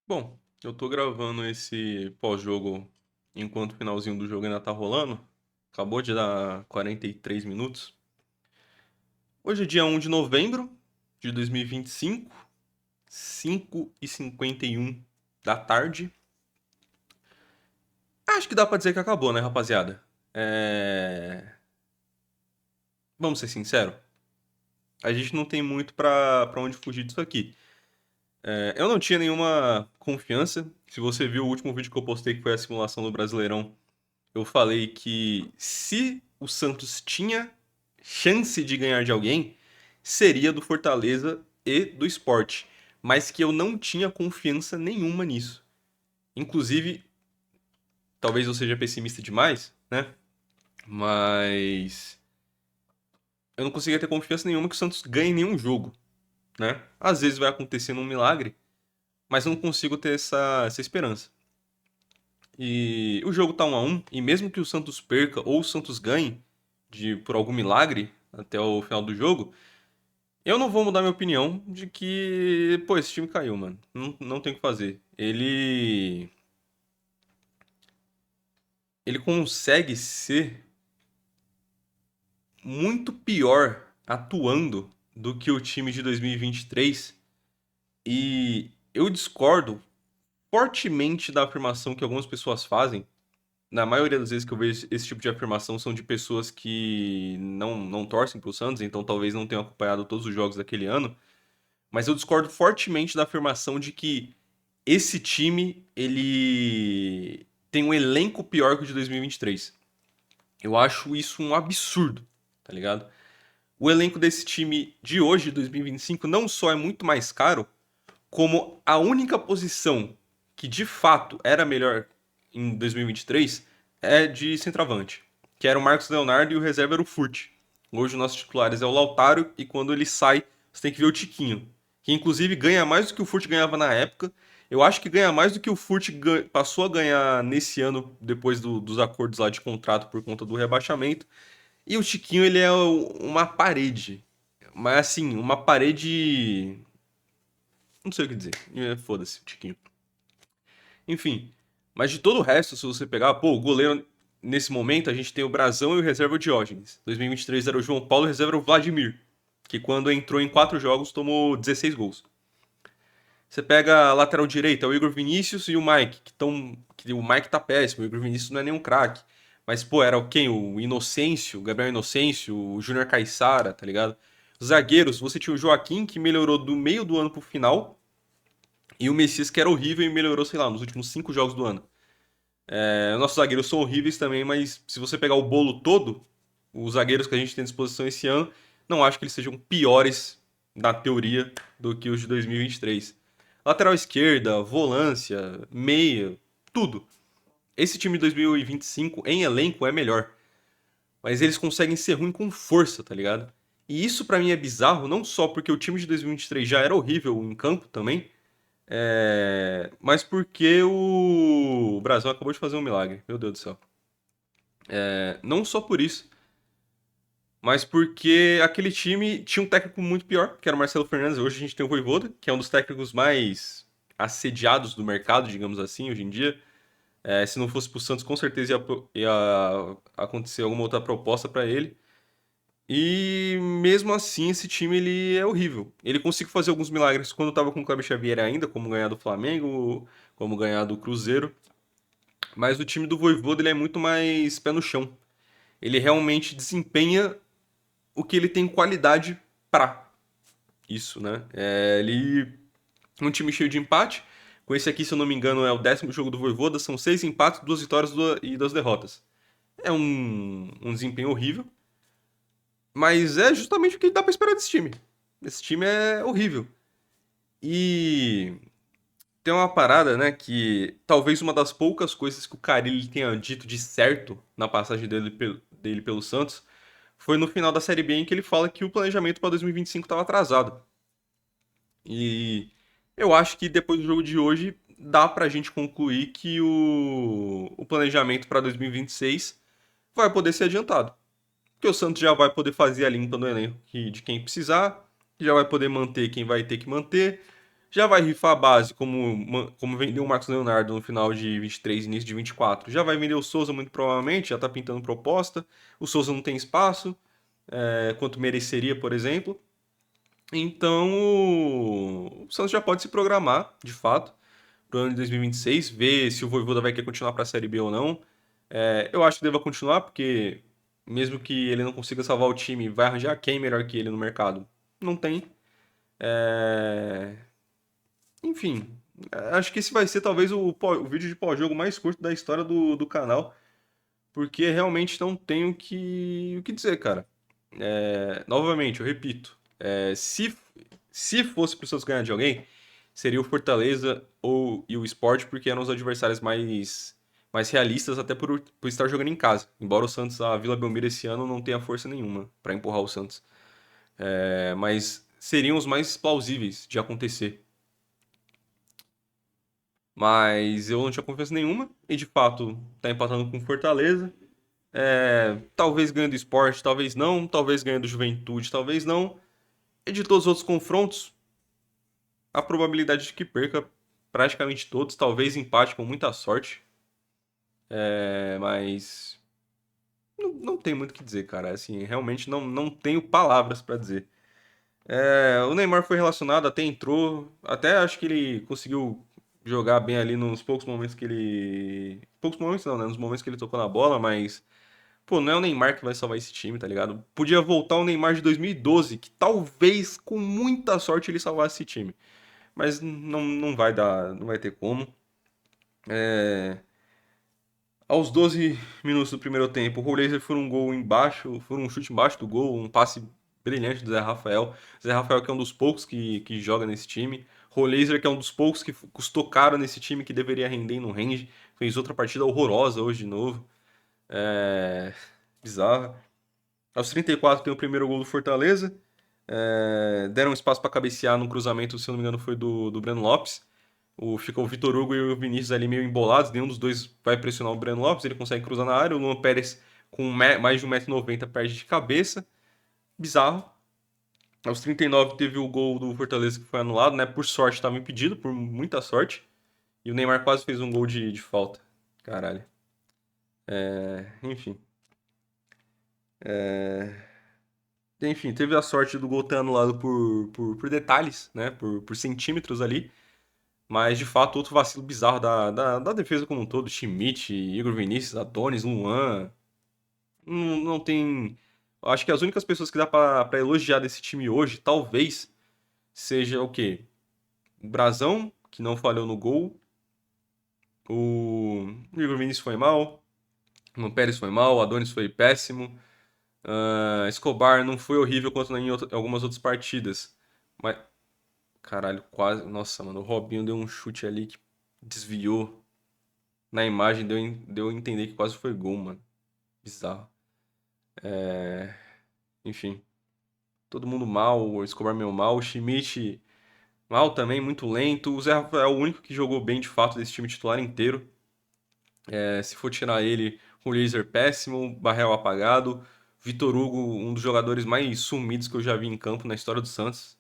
Bom, eu tô gravando esse pós-jogo enquanto o finalzinho do jogo ainda tá rolando. Acabou de dar 43 minutos. Hoje é dia 1 de novembro de 2025, 5h51 da tarde. Acho que dá pra dizer que acabou, né, rapaziada? Vamos ser sinceros, a gente não tem muito pra onde fugir disso aqui. Eu não tinha nenhuma confiança. Se você viu o último vídeo que eu postei, que foi a simulação do Brasileirão, eu falei que se o Santos tinha chance de ganhar de alguém, seria do Fortaleza e do Sport, mas que eu não tinha confiança nenhuma nisso. Inclusive, talvez eu seja pessimista demais, né? Mas eu não conseguia ter confiança nenhuma que o Santos ganhe nenhum jogo, né? Às vezes vai acontecendo um milagre, mas eu não consigo ter essa esperança. E o jogo tá 1-1, e mesmo que o Santos perca ou o Santos ganhe por algum milagre até o final do jogo, eu não vou mudar minha opinião de que, pô, esse time caiu, mano. Não tem o que fazer. Ele consegue ser muito pior atuando do que o time de 2023. E eu discordo fortemente da afirmação que algumas pessoas fazem. Na maioria das vezes que eu vejo esse tipo de afirmação são de pessoas que não torcem pro Santos, então talvez não tenham acompanhado todos os jogos daquele ano. Mas eu discordo fortemente da afirmação de que esse time, ele tem um elenco pior que o de 2023. Eu acho isso um absurdo, tá ligado? O elenco desse time de hoje, 2025, não só é muito mais caro, como a única posição que de fato era melhor em 2023 é de centroavante, que era o Marcos Leonardo e o reserva era o Furt. Hoje o nosso titulares é o Lautaro e quando ele sai, você tem que ver o Tiquinho, que inclusive ganha mais do que o Furt ganhava na época. Eu acho que ganha mais do que o Furt passou a ganhar nesse ano, depois dos acordos lá de contrato por conta do rebaixamento. E o Tiquinho, ele é uma parede. Mas assim, uma parede. Não sei o que dizer. Foda-se, o Tiquinho. Enfim, mas de todo o resto, se você pegar, pô, o goleiro nesse momento a gente tem o Brasão e o reserva o Diógenes. 2023 era o João Paulo e o reserva era o Vladimir, que quando entrou em 4 jogos tomou 16 gols. Você pega a lateral direita, o Igor Vinícius e o Mike, que o Mike tá péssimo, o Igor Vinícius não é nenhum craque. Mas, pô, era quem? O Inocêncio, o Gabriel Inocêncio, o Júnior Caixara, tá ligado? Os zagueiros, você tinha o Joaquim, que melhorou do meio do ano pro final, e o Messias, que era horrível e melhorou, sei lá, nos últimos 5 jogos do ano. Nossos zagueiros são horríveis também, mas se você pegar o bolo todo, os zagueiros que a gente tem à disposição esse ano, não acho que eles sejam piores na teoria do que os de 2023. Lateral esquerda, volância, meia, tudo. Esse time de 2025 em elenco é melhor, mas eles conseguem ser ruim com força, tá ligado? E isso pra mim é bizarro, não só porque o time de 2023 já era horrível em campo também, mas porque o Brasil acabou de fazer um milagre, meu Deus do céu. Não só por isso, mas porque aquele time tinha um técnico muito pior, que era o Marcelo Fernandes. Hoje a gente tem o Vojvoda, que é um dos técnicos mais assediados do mercado, digamos assim, hoje em dia. Se não fosse pro Santos, com certeza ia acontecer alguma outra proposta para ele. E mesmo assim, esse time ele é horrível. Ele conseguiu fazer alguns milagres quando estava com o Kleber Xavier ainda, como ganhar do Flamengo, como ganhar do Cruzeiro. Mas o time do Vojvoda ele é muito mais pé no chão. Ele realmente desempenha o que ele tem qualidade pra isso, né? Ele um time cheio de empate. Com esse aqui, se eu não me engano, é o 10º jogo do Vojvoda. São 6 empates, 2 vitórias e 2 derrotas. É um desempenho horrível, mas é justamente o que dá pra esperar desse time. Esse time é horrível. E tem uma parada, né, que talvez uma das poucas coisas que o Carille tenha dito de certo na passagem dele pelo Santos foi no final da Série B em que ele fala que o planejamento para 2025 estava atrasado. E eu acho que depois do jogo de hoje dá pra gente concluir que o planejamento para 2026 vai poder ser adiantado. Porque o Santos já vai poder fazer a limpa no elenco de quem precisar, já vai poder manter quem vai ter que manter. Já vai rifar a base, como vendeu o Marcos Leonardo no final de 23 e início de 24. Já vai vender o Souza muito provavelmente, já tá pintando proposta. O Souza não tem espaço, quanto mereceria, por exemplo. Então o Santos já pode se programar, de fato, para o ano de 2026, ver se o Vojvoda vai querer continuar para a Série B ou não. Eu acho que deva continuar, porque mesmo que ele não consiga salvar o time, vai arranjar quem melhor que ele no mercado? Não tem. É, Enfim, acho que esse vai ser talvez o vídeo de pós-jogo mais curto da história do canal, porque realmente não tenho o que dizer, cara. Novamente, eu repito, se fosse para o Santos ganhar de alguém, seria o Fortaleza e o Sport, porque eram os adversários mais realistas, até por estar jogando em casa. Embora o Santos, a Vila Belmiro esse ano, não tenha força nenhuma para empurrar o Santos. Mas seriam os mais plausíveis de acontecer. Mas eu não tinha confiança nenhuma, e de fato tá empatando com o Fortaleza. Talvez ganhe do Sport, talvez não, talvez ganhe do Juventude, talvez não. E de todos os outros confrontos, a probabilidade de que perca praticamente todos, talvez empate com muita sorte. Mas não tem muito o que dizer, cara. Assim, realmente não tenho palavras pra dizer. O Neymar foi relacionado, até entrou, até acho que ele conseguiu jogar bem ali nos poucos momentos que ele. Poucos momentos não, né? Nos momentos que ele tocou na bola, mas. Pô, não é o Neymar que vai salvar esse time, tá ligado? Podia voltar o Neymar de 2012, que talvez, com muita sorte, ele salvasse esse time. Mas não vai dar, não vai ter como. Aos 12 minutos do primeiro tempo, o Roleza foi um gol embaixo, foi um chute embaixo do gol, um passe brilhante do Zé Rafael. Zé Rafael que é um dos poucos que joga nesse time. Roleza que é um dos poucos que custou caro nesse time, que deveria render e não rende. Fez outra partida horrorosa hoje de novo. É... Bizarra. Aos 34 tem o primeiro gol do Fortaleza. Deram espaço para cabecear num cruzamento, se eu não me engano, foi do Breno Lopes. Fica o Vitor Hugo e o Vinícius ali meio embolados, nenhum dos dois vai pressionar o Breno Lopes, ele consegue cruzar na área, o Luan Pérez com mais de 1,90 m perde de cabeça, bizarro. Aos 39 teve o gol do Fortaleza que foi anulado, né? Por sorte estava impedido, por muita sorte. E o Neymar quase fez um gol de falta. Caralho. Enfim. Enfim, teve a sorte do gol ter anulado por detalhes, né? Por centímetros ali. Mas, de fato, outro vacilo bizarro da defesa como um todo. Schmidt, Igor Vinícius, Adonis, Luan. Não tem. Eu acho que as únicas pessoas que dá pra elogiar desse time hoje, talvez, seja o quê? O Brazão, que não falhou no gol. O Igor Vinícius foi mal. O Pérez foi mal. O Adonis foi péssimo. Escobar não foi horrível quanto em algumas outras partidas. Mas, caralho, quase. Nossa, mano, o Robinho deu um chute ali que desviou. Na imagem deu a entender que quase foi gol, mano. Bizarro. Enfim, todo mundo mal. O Escobar meio mal. O Schmidt mal também, muito lento. O Zé Rafael é o único que jogou bem de fato desse time titular inteiro. Se for tirar ele, o laser péssimo, Barrel apagado. Vitor Hugo, um dos jogadores mais sumidos que eu já vi em campo na história do Santos.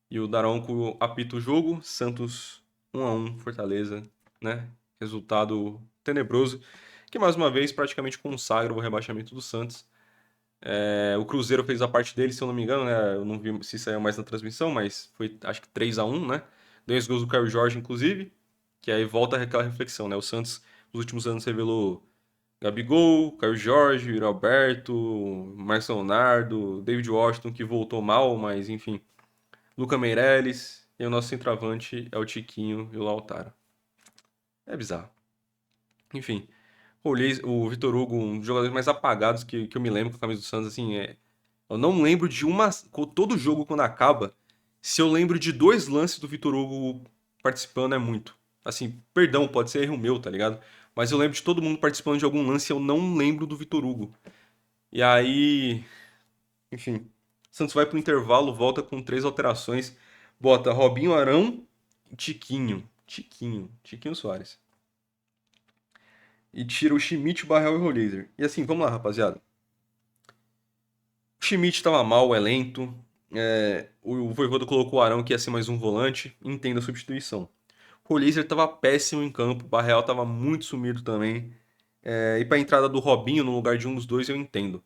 E o Daronco apita o jogo. Santos 1-1, Fortaleza, né? Resultado tenebroso, que mais uma vez praticamente consagra o rebaixamento do Santos. O Cruzeiro fez a parte dele, se eu não me engano, né? Eu não vi se saiu mais na transmissão, mas foi acho que 3-1, né? Dois gols do Caio Jorge, inclusive, que aí volta aquela reflexão, né? O Santos nos últimos anos revelou Gabigol, Caio Jorge, Yuri Alberto, Marcos Leonardo, David Washington, que voltou mal, mas enfim, Luca Meireles, e o nosso centroavante é o Tiquinho e o Lautaro. É bizarro. Enfim, o Vitor Hugo, um dos jogadores mais apagados que eu me lembro com a camisa do Santos, assim, eu não lembro de com todo jogo quando acaba, se eu lembro de dois lances do Vitor Hugo participando é muito. Assim, perdão, pode ser erro meu, tá ligado? Mas eu lembro de todo mundo participando de algum lance e eu não lembro do Vitor Hugo. E aí, enfim, Santos vai pro intervalo, volta com três alterações, bota Robinho Arão e Tiquinho. Tiquinho Soares. E tira o Schmidt, o Barrel e o Rolizer. E assim, vamos lá, rapaziada. O Schmidt tava mal, é lento. O Vojvoda colocou o Arão, que ia ser mais um volante. Entendo a substituição. O Rolizer tava péssimo em campo. O Barreal tava muito sumido também. E pra entrada do Robinho no lugar de um dos dois, eu entendo.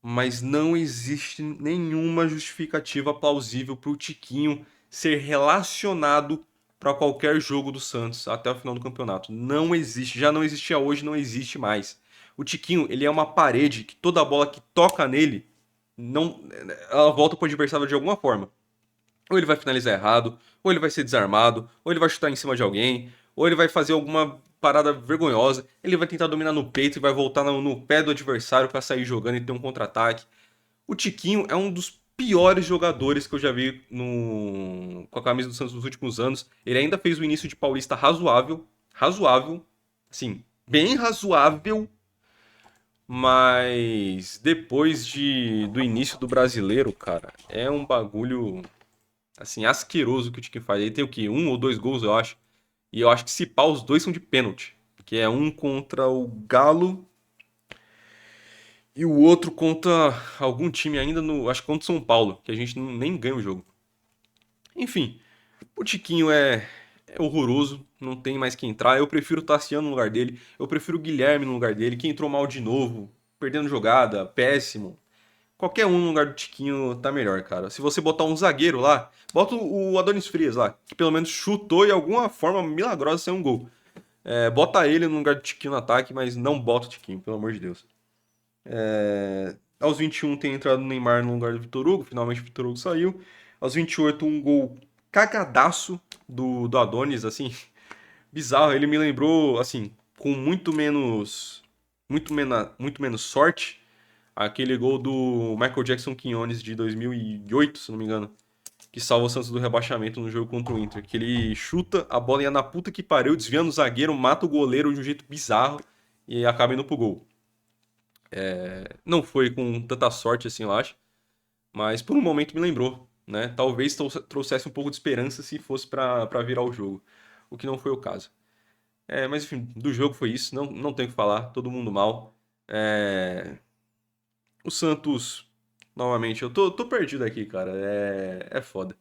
Mas não existe nenhuma justificativa plausível para o Tiquinho ser relacionado para qualquer jogo do Santos até o final do campeonato. Não existe, já não existia hoje, não existe mais. O Tiquinho, ele é uma parede que toda bola que toca nele, não, ela volta para o adversário de alguma forma. Ou ele vai finalizar errado, ou ele vai ser desarmado, ou ele vai chutar em cima de alguém, ou ele vai fazer alguma parada vergonhosa, ele vai tentar dominar no peito e vai voltar no pé do adversário para sair jogando e ter um contra-ataque. O Tiquinho é um dos piores jogadores que eu já vi com a camisa do Santos nos últimos anos. Ele ainda fez o início de Paulista razoável, razoável, assim, bem razoável, mas depois do início do Brasileiro, cara, é um bagulho assim asqueroso que o Tiquinho faz. Ele tem o quê? Um ou dois gols, eu acho. E eu acho que se pá, os dois são de pênalti, que é um contra o Galo e o outro contra algum time ainda no. Acho que contra o São Paulo, que a gente nem ganha o jogo. Enfim, o Tiquinho é horroroso, não tem mais que entrar. Eu prefiro o Tassiano no lugar dele, eu prefiro o Guilherme no lugar dele, que entrou mal de novo, perdendo jogada, péssimo. Qualquer um no lugar do Tiquinho tá melhor, cara. Se você botar um zagueiro lá, bota o Adonis Frias lá, que pelo menos chutou e de alguma forma milagrosa saiu um gol. Bota ele no lugar do Tiquinho no ataque, mas não bota o Tiquinho, pelo amor de Deus. Aos 21 tem entrado o Neymar no lugar do Vitor Hugo, finalmente o Vitor Hugo saiu. Aos 28, um gol cagadaço do Adonis, assim, bizarro. Ele me lembrou, assim, com muito menos sorte, aquele gol do Michael Jackson Quinones de 2008, se não me engano, que salva o Santos do rebaixamento no jogo contra o Inter. Que ele chuta, a bola ia na puta que pariu, desviando o zagueiro, mata o goleiro de um jeito bizarro e acaba indo pro gol. Não foi com tanta sorte assim, eu acho, mas por um momento me lembrou, né? Talvez trouxesse um pouco de esperança se fosse pra virar o jogo, o que não foi o caso. Mas enfim, do jogo foi isso, não tem o que falar, todo mundo mal. É, O Santos, novamente, eu tô perdido aqui, cara, é foda.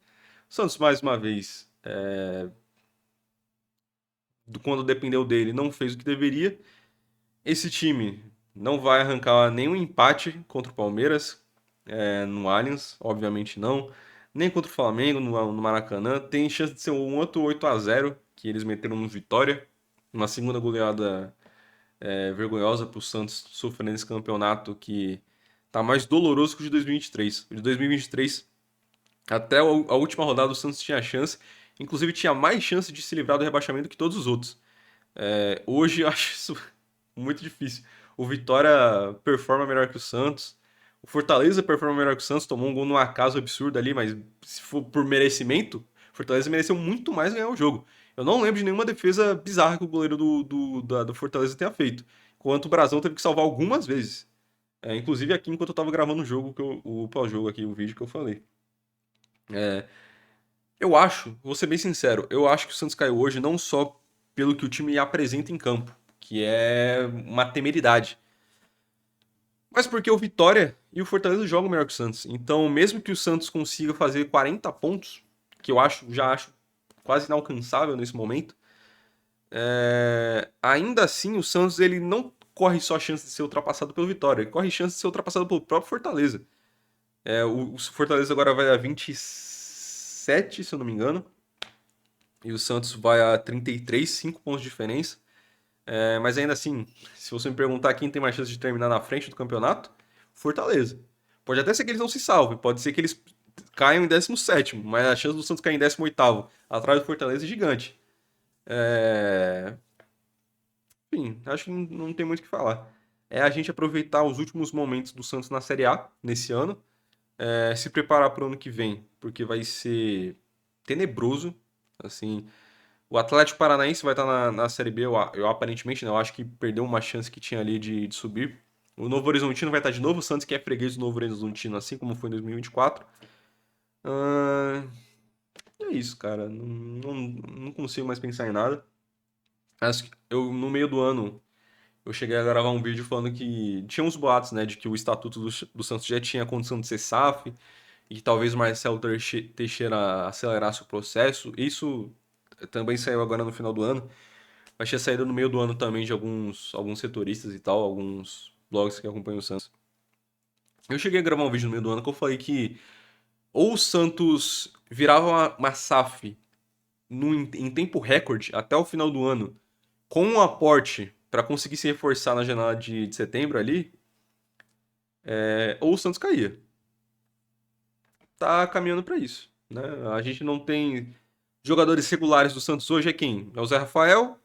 O Santos, mais uma vez, quando dependeu dele, não fez o que deveria. Esse time não vai arrancar nenhum empate contra o Palmeiras, no Allianz, obviamente não. Nem contra o Flamengo no Maracanã. Tem chance de ser um outro 8-0 que eles meteram no Vitória. Uma segunda goleada vergonhosa para o Santos sofrer nesse campeonato que tá mais doloroso que o de 2023. O de 2023, até a última rodada, o Santos tinha chance. Inclusive, tinha mais chance de se livrar do rebaixamento que todos os outros. Hoje eu acho isso muito difícil. O Vitória performa melhor que o Santos. O Fortaleza performa melhor que o Santos, tomou um gol num acaso absurdo ali, mas se for por merecimento, o Fortaleza mereceu muito mais ganhar o jogo. Eu não lembro de nenhuma defesa bizarra que o goleiro do Fortaleza tenha feito. Enquanto o Brasão teve que salvar algumas vezes. Inclusive aqui enquanto eu tava gravando o jogo, o pós-jogo aqui, o vídeo que eu falei. Eu acho, vou ser bem sincero, eu acho que o Santos caiu hoje não só pelo que o time apresenta em campo, que é uma temeridade, mas porque o Vitória e o Fortaleza jogam melhor que o Santos. Então, mesmo que o Santos consiga fazer 40 pontos, que já acho quase inalcançável nesse momento, ainda assim o Santos ele não corre só a chance de ser ultrapassado pelo Vitória, ele corre chance de ser ultrapassado pelo próprio Fortaleza. O Fortaleza agora vai a 27, se eu não me engano. E o Santos vai a 33, 5 pontos de diferença. Mas ainda assim, se você me perguntar quem tem mais chance de terminar na frente do campeonato, Fortaleza. Pode até ser que eles não se salvem, pode ser que eles caiam em 17º, mas a chance do Santos cair em 18º atrás do Fortaleza é gigante. Enfim, acho que não tem muito o que falar. É a gente aproveitar os últimos momentos do Santos na Série A nesse ano, se preparar para o ano que vem, porque vai ser tenebroso. Assim, o Atlético Paranaense vai estar na Série B, eu aparentemente, né, eu acho que perdeu uma chance que tinha ali de subir. O Novo Horizontino vai estar de novo, o Santos que é freguês do Novo Horizontino, assim como foi em 2024. Ah, é isso, cara. Não consigo mais pensar em nada. No meio do ano, eu cheguei a gravar um vídeo falando que tinha uns boatos, né, de que o estatuto do Santos já tinha condição de ser SAF, e que talvez o Marcelo Teixeira acelerasse o processo. Isso também saiu agora no final do ano. Mas tinha saído no meio do ano também de alguns setoristas e tal, alguns blogs que acompanham o Santos. Eu cheguei a gravar um vídeo no meio do ano que eu falei que ou o Santos virava uma SAF em tempo recorde até o final do ano, com um aporte para conseguir se reforçar na janela de setembro ali, ou o Santos caía. Tá caminhando para isso, né? A gente não tem jogadores regulares do Santos hoje é quem? É o Zé Rafael.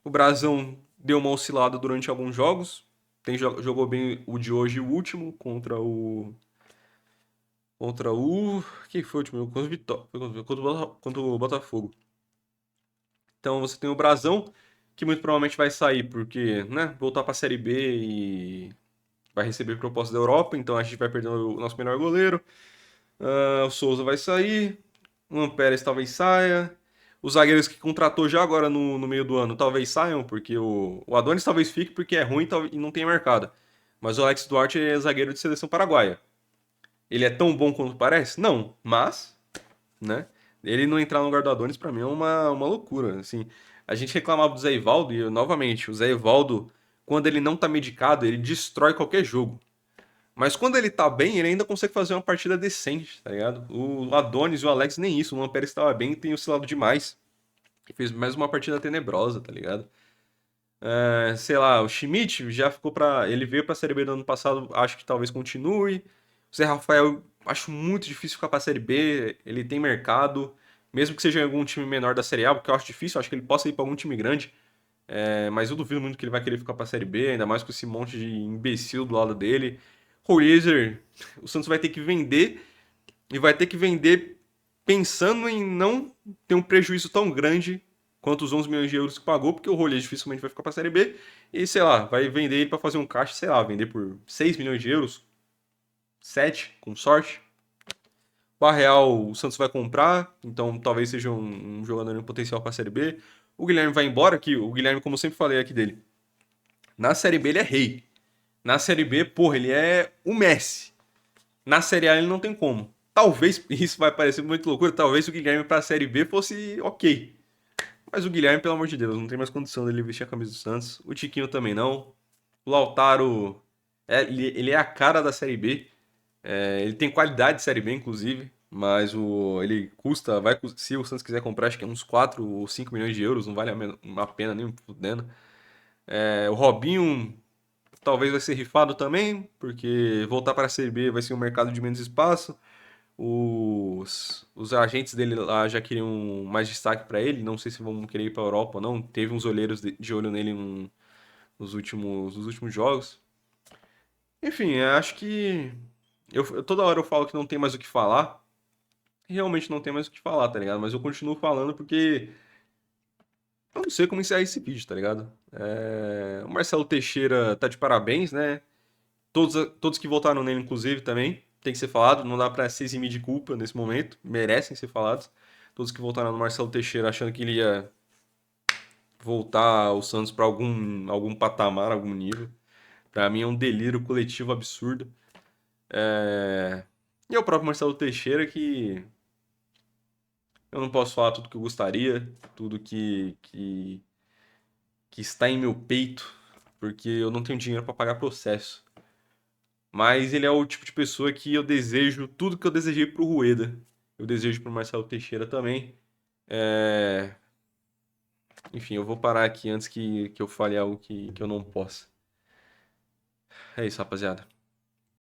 O Brasão deu uma oscilada durante alguns jogos. Jogou bem o de hoje, o último, contra o. Quem foi o último? Contra o Vitória. Contra o Botafogo. Então você tem o Brasão, que muito provavelmente vai sair, porque, né, voltar para a Série B e vai receber proposta da Europa, então a gente vai perder o nosso melhor goleiro. O Souza vai sair, o Luan Pérez talvez saia. Os zagueiros que contratou já agora no meio do ano talvez saiam, porque o Adonis talvez fique porque é ruim e não tem mercado. Mas o Alex Duarte é zagueiro de seleção paraguaia. Ele é tão bom quanto parece? Não, mas, né? Ele não entrar no lugar do Adonis pra mim é uma loucura. Assim, a gente reclamava do Zé Ivaldo e, novamente, o Zé Ivaldo, quando ele não tá medicado, ele destrói qualquer jogo. Mas quando ele tá bem, ele ainda consegue fazer uma partida decente, tá ligado? O Adonis e o Alex nem isso. O Luan Pérez estava bem e tem oscilado demais. E fez mais uma partida tenebrosa, tá ligado? Sei lá, o Schmidt já ficou pra. Ele veio pra Série B do ano passado, acho que talvez continue. O Zé Rafael, acho muito difícil ficar pra Série B. Ele tem mercado, mesmo que seja em algum time menor da Série A, porque eu acho difícil, acho que ele possa ir pra algum time grande. Mas eu duvido muito que ele vai querer ficar pra Série B, ainda mais com esse monte de imbecil do lado dele. Royer, o Santos vai ter que vender e vai ter que vender pensando em não ter um prejuízo tão grande quanto os 11 milhões de euros que pagou, porque o Roller dificilmente vai ficar para a Série B e, sei lá, vai vender ele para fazer um caixa, sei lá, vender por 6 milhões de euros, 7 com sorte. O Real o Santos vai comprar, então talvez seja um jogador em potencial para a Série B. O Guilherme vai embora, que o Guilherme, como eu sempre falei aqui dele, na Série B ele é rei. Na Série B, porra, ele é o Messi. Na Série A ele não tem como. Talvez, isso vai parecer muito loucura, talvez o Guilherme para a Série B fosse ok. Mas o Guilherme, pelo amor de Deus, não tem mais condição dele vestir a camisa do Santos. O Tiquinho também não. O Lautaro, ele é a cara da Série B. Ele tem qualidade de Série B, inclusive. Mas ele custa, se o Santos quiser comprar, acho que é uns 4 ou 5 milhões de euros, não vale a pena nem fudendo. O Robinho talvez vai ser rifado também, porque voltar para a Série B vai ser um mercado de menos espaço. Os agentes dele lá já queriam mais destaque para ele. Não sei se vão querer ir para a Europa ou não. Teve uns olheiros de olho nele nos últimos jogos. Enfim, eu acho que. Toda hora eu falo que não tem mais o que falar. E realmente não tem mais o que falar, tá ligado? Mas eu continuo falando porque eu não sei como encerrar esse vídeo, tá ligado? O Marcelo Teixeira tá de parabéns, né? Todos que votaram nele, inclusive, também, tem que ser falado. Não dá pra se eximir de culpa nesse momento. Merecem ser falados. Todos que votaram no Marcelo Teixeira achando que ele ia voltar o Santos pra algum patamar, algum nível. Pra mim é um delírio coletivo absurdo. É... E é o próprio Marcelo Teixeira que eu não posso falar tudo que eu gostaria, tudo que está em meu peito, porque eu não tenho dinheiro pra pagar processo. Mas ele é o tipo de pessoa que eu desejo tudo que eu desejei pro Rueda. Eu desejo pro Marcelo Teixeira também. É, Enfim, eu vou parar aqui antes que eu fale algo que eu não possa. É isso, rapaziada.